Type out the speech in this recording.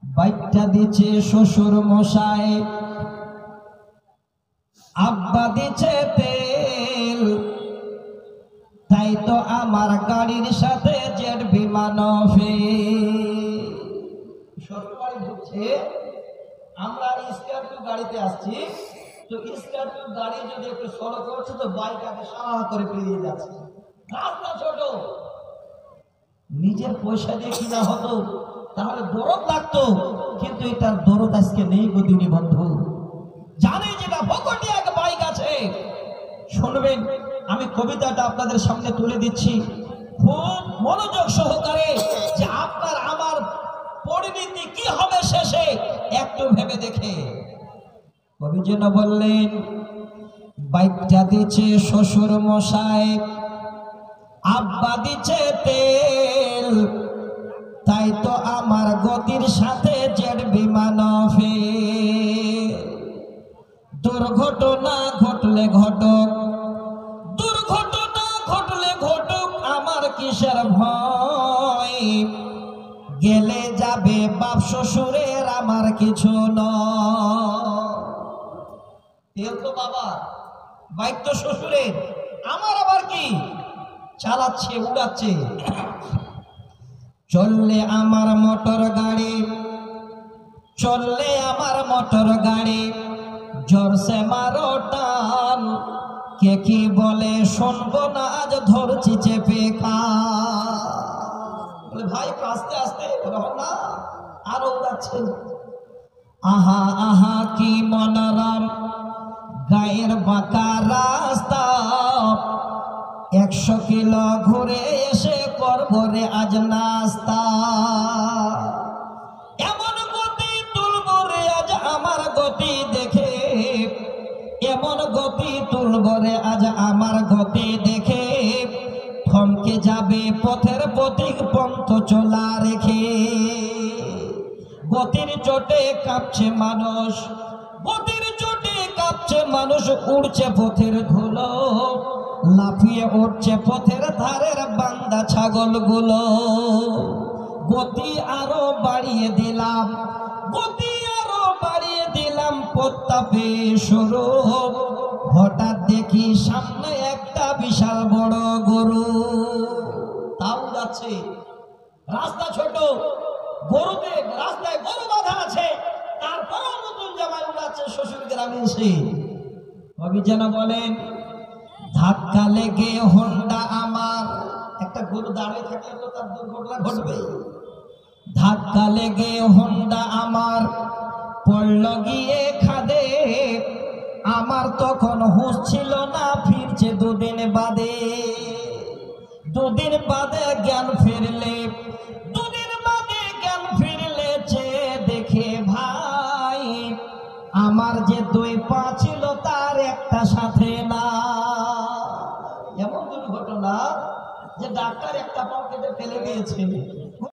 বাইকটা দিচ্ছে শ্বশুর মশাই, আব্বা দিচ্ছে তেল, তাই তো আমার গাড়ির সাথে জেট বিমান শ্বশুরবাড়ি ঢুকছে। আমরা স্কর্পিও গাড়িতে আসছি, তো স্কর্পিও গাড়ি যদি একটু সড়ক করছে তো বাইক আগে সারা করে পেরিয়ে যাচ্ছে। রাস্তা ছোট, নিজের পয়সা দিয়ে কিনা হতো তাহলে দরদ লাগতো, কিন্তু এটার দরদ আজকে নেই গো দিনী বন্ধু। জানে যেটা বকটি এক বাইক আছে। শুনবেন, আমি কবিতাটা আপনাদের সামনে তুলে দিচ্ছি খুব মনোযোগ সহকারে, যে আপনার আমার পরিণতি কি হবে শেষে একটু ভেবে দেখে। কবি যেন বললেন, বাইকটা দিচ্ছে শ্বশুর মশাই, আব্বা দিচ্ছে তেল, তাই তো আমার গতির সাথে জেট বিমান দুর্ঘটনা ঘটলে ঘটক, দুর্ঘটনা ঘটলে ঘটক, আমার কিসের ভয়, গেলে যাবে বাপ শ্বশুরের, আমার কিছু নয়। তেল তো বাবা, বাইক তো শ্বশুরের, আমার আবার কি? চালাচ্ছে, উড়াচ্ছে। চললে আমার মোটর গাড়ি, চললে আমার মোটর গাড়ি, জোরসে মারো টান, কে কি বলে শুনবো না, আজ ধরছি চেপে বলে ভাই আস্তে আস্তে না, আরো উড়াচ্ছে। আহা আহা কি মনোরম গায়ের বাঁকা রাস্তা, 100 কিলো ঘুরে এসে করবো রে আজ নাস্তা, এমন গতি তুলবো রে আজ আমার গতি দেখে, এমন গতি তুলবো রে আজ আমার গতি দেখে, থমকে যাবে পথের পথিক পন্থ চলা রেখে, গতির চোটে কাঁপছে মানুষ, গতির চোটে কাঁপছে মানুষ, উড়ছে পথের ধুলো, লাফিয়ে উঠছে পথের ধারের বান্দা ছাগল গুলো। গতি আরো বাড়িয়ে দিলাম, গতি আরো বাড়িয়ে দিলাম, প্রতাপে শুরু, হঠাৎ দেখি সামনে একটা বিশাল বড় গরু, তাও যাচ্ছে। রাস্তা ছোট, গরুতে রাস্তায় গরু বাঁধা আছে, তারপরেও নতুন জামাই উড়াচ্ছে শ্বশুর গ্রামে এসে। কবি যেন বলেন, ধাক্কা লেগে হোন্ডা আমার, একটা গরু দাঁড়িয়ে থাকলে তো তার দুর্ঘটনা ঘটবে। ধাক্কা লেগে হোন্ডা আমার পড়ল গিয়ে খাদে, আমার তখন হুঁশ ছিল না, ফিরছে দুদিন বাদে, দুদিন বাদে জ্ঞান ফিরলে, দুদিন বাদে জ্ঞান ফিরলে, চেয়ে দেখে ভাই আমার যে 2 পা ছিল তার একটা সাথে না। এমন দুর্ঘটনা যে ডাক্তার একটা পা কেটে ফেলে দিয়েছে।